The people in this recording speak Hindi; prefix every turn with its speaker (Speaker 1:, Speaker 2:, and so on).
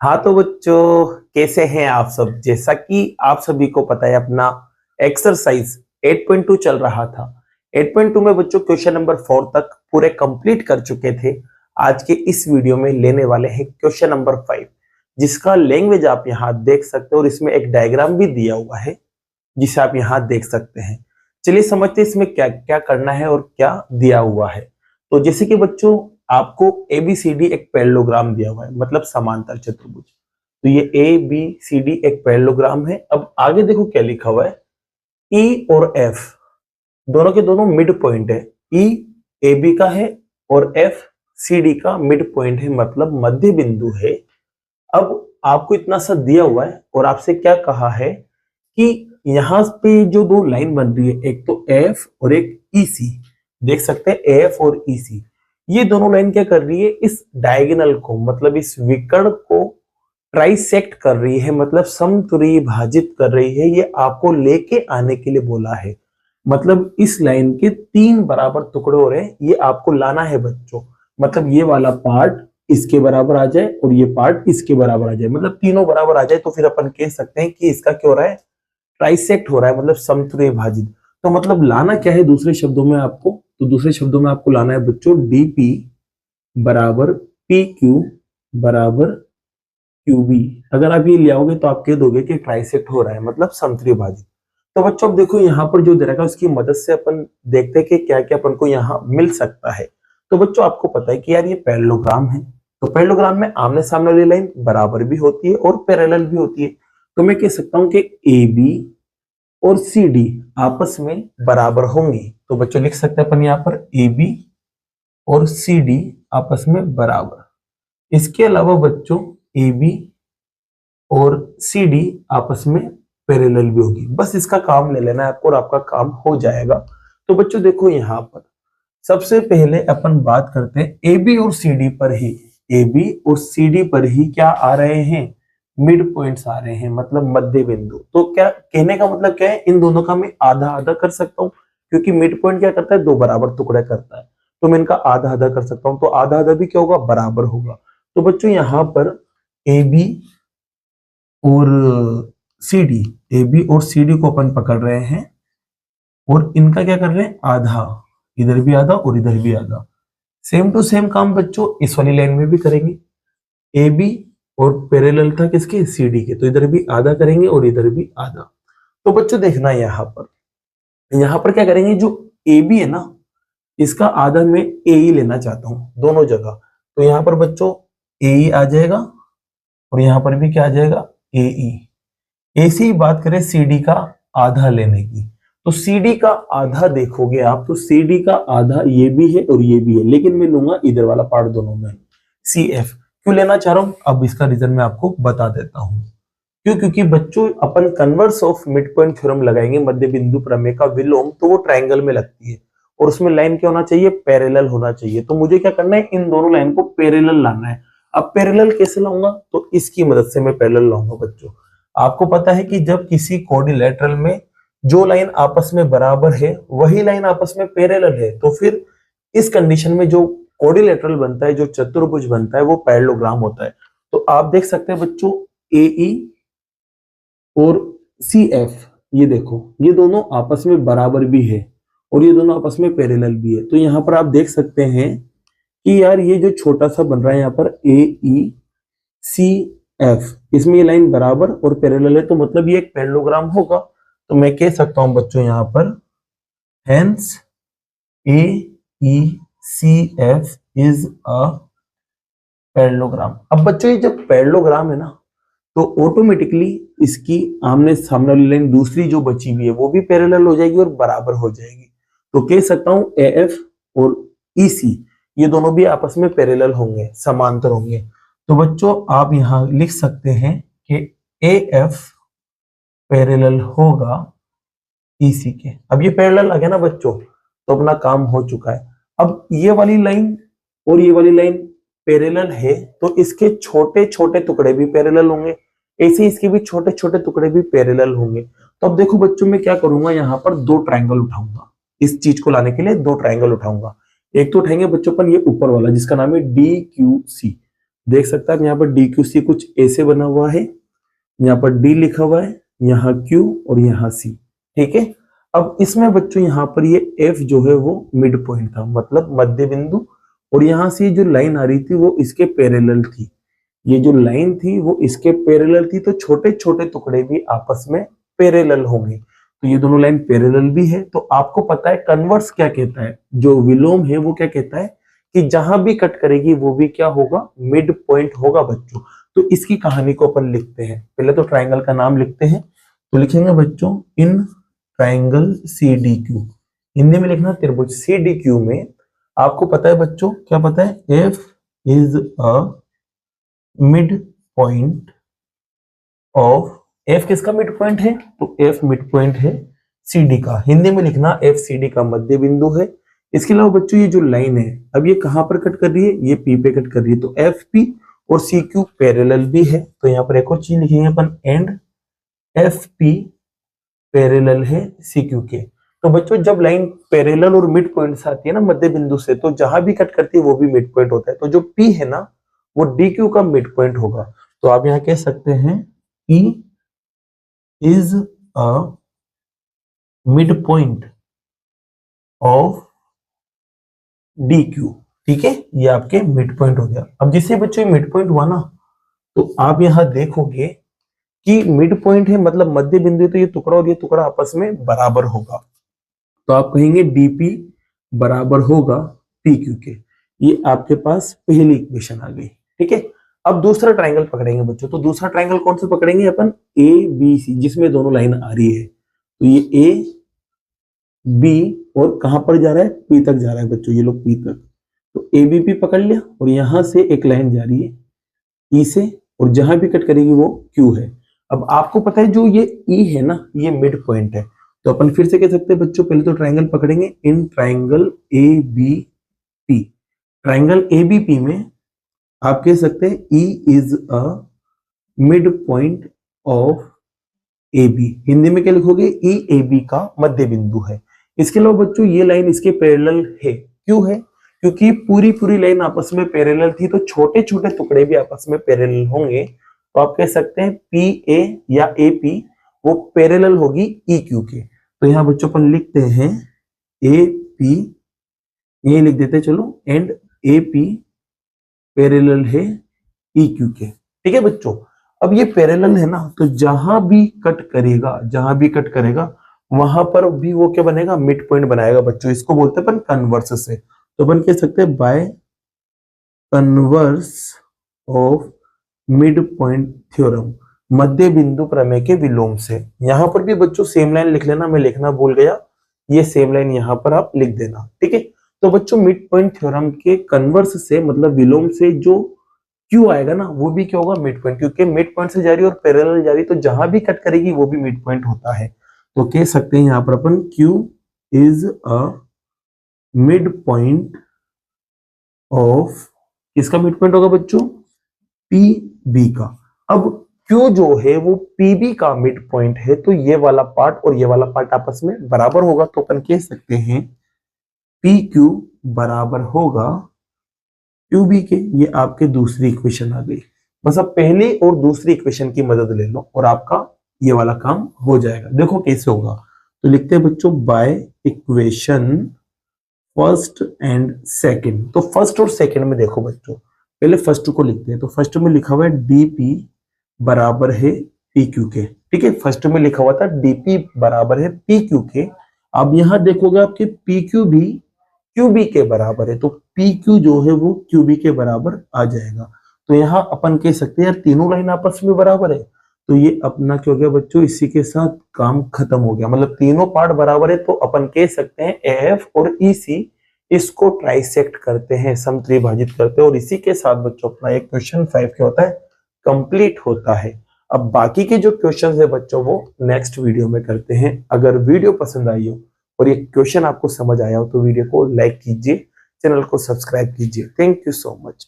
Speaker 1: हाँ तो बच्चों, कैसे हैं आप सब। जैसा कि आप सभी को पता है, अपना एक्सरसाइज 8.2 चल रहा था। 8.2 में बच्चों क्वेश्चन नंबर 4 तक पूरे कंप्लीट कर चुके थे। आज के इस वीडियो में लेने वाले हैं क्वेश्चन नंबर 5, जिसका लैंग्वेज आप यहाँ देख सकते हो और इसमें एक डायग्राम भी दिया हुआ है जिसे आप यहाँ देख सकते हैं। चलिए समझते हैं इसमें क्या क्या करना है और क्या दिया हुआ है। तो जैसे कि बच्चों, आपको एबीसीडी एक पैरेललोग्राम दिया हुआ है, मतलब समांतर चतुर्भुज। तो ये ए बी सी डी एक पैरेललोग्राम है। अब आगे देखो क्या लिखा हुआ है, ई और एफ दोनों के दोनों मिड पॉइंट है। ई ए बी का है और एफ सी डी का मिड पॉइंट है, मतलब मध्य बिंदु है। अब आपको इतना सा दिया हुआ है और आपसे क्या कहा है कि यहाँ पे जो दो लाइन बन रही है, एक तो एफ और एक ईसी, देख सकते हैं एफ और ईसी, ये दोनों लाइन क्या कर रही है, इस डायगोनल को, मतलब इस विकर्ण को ट्राइसेक्ट कर रही है, मतलब समत्रिभाजित कर रही है। ये आपको लेके आने के लिए बोला है, मतलब इस लाइन के 3 बराबर टुकड़े हो रहे हैं, ये आपको लाना है बच्चों। मतलब ये वाला पार्ट इसके बराबर आ जाए और ये पार्ट इसके बराबर आ जाए, मतलब तीनों बराबर आ जाए, तो फिर अपन कह सकते हैं कि इसका क्या हो रहा है, ट्राइसेक्ट हो रहा है, मतलब समतुल्य भाजित। तो मतलब लाना क्या है दूसरे शब्दों में आपको, तो दूसरे शब्दों में आपको लाना है बच्चों डीपी बराबर पी क्यू बराबर क्यूबी। अगर आप ये ले आओगे तो आप कह दोगे कि ट्राइसेक्ट हो रहा है, मतलब समतुल्य भाजित। तो बच्चों अब देखो यहाँ पर जो दे रखा है उसकी मदद से अपन देखते हैं कि क्या क्या अपन को यहाँ मिल सकता है। तो बच्चों आपको पता है कि यार ये पैरेललोग्राम है, तो पैरेललोग्राम में आमने सामने वाली लाइन बराबर भी होती है और पैरेलल भी होती है। तो मैं कह सकता हूँ कि ए बी और सी डी आपस में बराबर होंगी। तो बच्चों लिख सकते हैं अपन यहाँ पर ए बी और सी डी आपस में बराबर। इसके अलावा बच्चों ए बी और सी डी आपस में पैरेलल भी होगी। बस इसका काम ले लेना है आपको और आपका काम हो जाएगा। तो बच्चों देखो यहाँ पर सबसे पहले अपन बात करते हैं ए बी और सी डी पर ही। ए बी और सी डी पर ही क्या आ रहे हैं, मिड पॉइंट्स आ रहे हैं, मतलब मध्य बिंदु। तो क्या कहने का मतलब क्या है, इन दोनों का मैं आधा आधा कर सकता हूँ, क्योंकि मिड पॉइंट क्या करता है, दो बराबर टुकड़े करता है। तो मैं इनका आधा आधा कर सकता हूँ, तो आधा आधा भी क्या होगा, बराबर होगा। तो बच्चों यहाँ पर ए बी और सी डी, ए बी और सी डी को अपन पकड़ रहे हैं और इनका क्या कर रहे हैं, आधा, इधर भी आधा और इधर भी आधा। सेम टू सेम काम बच्चों इस वाली लाइन में भी करेंगे। ए बी और पैरेलल था किसके, सी डी के, तो इधर भी आधा करेंगे और इधर भी आधा। तो बच्चों देखना यहाँ पर क्या करेंगे, जो ए बी है ना, इसका आधा मैं ए ही लेना चाहता हूं दोनों जगह। तो यहाँ पर बच्चों ए ही आ जाएगा और यहाँ पर भी क्या आ जाएगा, ए ई। ऐसी बात करें सीडी का आधा लेने की, तो सीडी का आधा देखोगे आप, तो सीडी का आधा ये भी है और ये भी है, लेकिन मैं लूंगा इधर वाला पार्ट दोनों में, सी एफ। क्यों लेना चाह रहा हूं, अब इसका रीजन मैं आपको बता देता हूं। क्यों, क्योंकि बच्चों अपन converse of mid point theorem लगाएंगे, मध्य बिंदु प्रमेय का विलोम, तो वो ट्रायंगल में लगती है और उसमें लाइन क्या होना चाहिए, पैरेलल होना चाहिए। तो मुझे क्या करना है, इन दोनों लाइन को पैरेलल लाना है। अब पैरेलल कैसे लाऊंगा, तो इसकी मदद से मैं पैरेलल लाऊंगा बच्चों। आपको पता है कि जब किसी कोऑर्डिनेटर में जो लाइन आपस में बराबर है वही लाइन आपस में पैरेलल है, तो फिर इस कंडीशन में जो कोऑर्डिनेटर बनता है, जो चतुर्भुज बनता है, वो पैरेललोग्राम होता है। तो आप देख सकते हैं बच्चों ए ई और सी एफ, ये देखो ये दोनों आपस में बराबर भी है और ये दोनों आपस में पैरेलल भी है। तो यहाँ पर आप देख सकते हैं कि यार ये जो छोटा सा बन रहा है यहाँ पर ए ई सी एफ, इसमें ये लाइन बराबर और पैरेलल है, तो मतलब ये एक पैरेललोग्राम होगा। तो मैं कह सकता हूं बच्चों यहाँ पर hence A E C F is a parallelogram. अब बच्चों ये जब पैरेललोग्राम है ना, तो ऑटोमेटिकली इसकी आमने सामने वाली लाइन दूसरी जो बची हुई है वो भी पैरेलल हो जाएगी और बराबर हो जाएगी। तो कह सकता हूं ए एफ और ई सी ये दोनों भी आपस में पैरेलल होंगे, समांतर होंगे। तो बच्चों आप यहां लिख सकते हैं कि ए एफ पैरेलल होगा ईसी के। अब ये पैरेलल आ गया ना बच्चों, तो अपना काम हो चुका है। अब ये वाली लाइन और ये वाली लाइन पैरेलल है, तो इसके छोटे छोटे टुकड़े भी पैरेलल होंगे, ऐसे इसके भी छोटे छोटे टुकड़े भी पैरेलल होंगे। तो अब देखो बच्चों मैं क्या करूंगा, यहाँ पर दो ट्रायंगल उठाऊंगा, इस चीज को लाने के लिए दो ट्रायंगल उठाऊंगा। एक तो उठाएंगे बच्चों अपन ये ऊपर वाला जिसका नाम है डी क्यू सी, देख सकते हैं आप यहाँ पर डी क्यू सी कुछ ऐसे बना हुआ है, यहाँ पर डी लिखा हुआ है, यहाँ क्यू और यहाँ सी। ठीक है, अब इसमें बच्चों यहाँ पर ये एफ जो है वो मिड पॉइंट था, मतलब मध्य बिंदु, और यहाँ से जो लाइन आ रही थी वो इसके पैरेलल थी। ये जो लाइन थी वो इसके पैरेलल थी, तो छोटे छोटे टुकड़े भी आपस में पैरेलल होंगे। तो ये दोनों लाइन पैरेलल भी है। तो आपको पता है कन्वर्स क्या कहता है, जो विलोम है वो क्या कहता है कि जहां भी कट करेगी वो भी क्या होगा, मिड पॉइंट होगा बच्चों। तो इसकी कहानी को अपन लिखते हैं। पहले तो ट्राइंगल का नाम लिखते हैं, तो लिखेंगे बच्चों in triangle C D Q. Hindi में लिखना त्रिभुज सी डी क्यू में आपको पता है बच्चों, क्या पता है, F is a mid point of, F किसका मिड पॉइंट है, तो एफ मिड पॉइंट है सी डी का। हिंदी में लिखना एफ सी डी का मध्य बिंदु है। इसके अलावा बच्चों ये जो लाइन है, अब ये कहां पर कट कर रही है, ये पी पे कट कर रही है, तो एफ पी और सी क्यू पैरेलल भी है। तो यहाँ पर एक और चीज लिखेंगे अपन, एंड एफ पी पैरेलल है सी क्यू के। तो बच्चों जब लाइन पैरेलल और मिड पॉइंट से आती है ना मध्य बिंदु से, तो जहां भी कट करती है वो भी मिड पॉइंट होता है। तो जो पी है ना वो डी क्यू का मिड पॉइंट होगा। तो आप यहाँ कह सकते हैं E is a mid point of D Q. ठीक है, ये आपके मिड पॉइंट हो गया। अब जिससे बच्चों मिड पॉइंट हुआ ना, तो आप यहां देखोगे कि मिड पॉइंट है मतलब मध्य बिंदु, तो ये टुकड़ा और ये टुकड़ा आपस में बराबर होगा। तो आप कहेंगे डीपी बराबर होगा पी क्यू के। ये आपके पास पहली इक्वेशन आ गई। ठीक है, अब दूसरा ट्राइंगल पकड़ेंगे बच्चों। तो दूसरा ट्राइंगल कौन सा पकड़ेंगे अपन, ए बी सी, जिसमें दोनों लाइन आ रही है। तो ये ए बी और कहां पर जा रहा है, पी तक जा रहा है बच्चों, ये लोग पी तक। तो ए बी पी पकड़ लिया, और यहां से एक लाइन जा रही है ई से, और जहां भी कट करेगी वो क्यू है। अब आपको पता है जो ये ई है ना, ये मिड पॉइंट है। तो अपन फिर से कह सकते हैं बच्चों, पहले तो ट्राइंगल पकड़ेंगे, in triangle A B P. Triangle A B P में आप कह सकते हैं E is a mid point of A B. Hindi में क्या लिखोगे, ई ए बी का मध्य बिंदु है। इसके अलावा बच्चों ये लाइन इसके पैरेलल है। क्यों है, क्योंकि पूरी पूरी लाइन आपस में पैरेलल थी, तो छोटे छोटे टुकड़े भी आपस में पैरेलल होंगे। तो आप कह सकते हैं पी ए या ए पी वो पैरेलल होगी ई क्यू के। तो यहाँ बच्चों अपन लिखते हैं ए पी, ये लिख देते चलो, एंड ए पी पैरेलल है ई क्यू के। ठीक है बच्चों, अब ये पैरेलल है ना, तो जहां भी कट करेगा वहां पर भी वो क्या बनेगा, मिड पॉइंट बनाएगा बच्चों। इसको बोलते हैं अपन कन्वर्स से। तो अपन कह सकते हैं by converse of mid point theorem, मध्य बिंदु प्रमेय के विलोम से। यहां पर भी बच्चों सेम लाइन लिख लेना, मैं लिखना भूल गया, ये सेम लाइन यहां पर आप लिख देना। ठीक है, तो बच्चों मिड पॉइंट थ्योरम के कन्वर्स से मतलब विलोम से जो क्यू आएगा ना, वो भी क्या होगा, मिड पॉइंट, क्योंकि मिड पॉइंट से जा रही है और पैरेलल जा रही है, तो जहां भी कट करेगी वो भी मिड पॉइंट होता है। तो कह सकते हैं यहां पर अपन Q is a mid point of, किसका मिड पॉइंट होगा बच्चों, पी बी का। अब क्यू जो है वो पी बी का मिड पॉइंट है, तो ये वाला पार्ट और ये वाला पार्ट आपस में बराबर होगा। तो अपन कह सकते हैं पी क्यू बराबर होगा क्यू बी के। ये आपके दूसरी इक्वेशन आ गई। बस अब पहली और दूसरी इक्वेशन की मदद ले लो और आपका ये वाला काम हो जाएगा। देखो कैसे होगा, तो लिखते हैं बच्चों by equation first and second. तो फर्स्ट और सेकंड में देखो बच्चों, पहले फर्स्ट को लिखते हैं। तो फर्स्ट में लिखा हुआ है डीपी बराबर है पी क्यू के। ठीक है, फर्स्ट में लिखा हुआ था डीपी बराबर है पी क्यू के। अब यहां देखोगे आपके पी क्यू भी क्यू बी के बराबर है, तो पी क्यू जो है वो क्यू बी के बराबर आ जाएगा। तो यहाँ अपन कह सकते हैं यार तीनों लाइन आपस में बराबर है, तो ये अपना क्या हो गया बच्चों, इसी के साथ काम खत्म हो गया। मतलब तीनों पार्ट बराबर है, तो अपन कह सकते हैं एफ और ई सी इसको ट्राइसेक्ट करते हैं, समत्रिभाजित करते हैं, और इसी के साथ बच्चों अपना एक क्वेश्चन 5 क्या होता है, कंप्लीट होता है। अब बाकी के जो क्वेश्चंस है बच्चों वो नेक्स्ट वीडियो में करते हैं। अगर वीडियो पसंद आई हो और ये क्वेश्चन आपको समझ आया हो तो वीडियो को लाइक कीजिए, चैनल को सब्सक्राइब कीजिए। Thank you so much.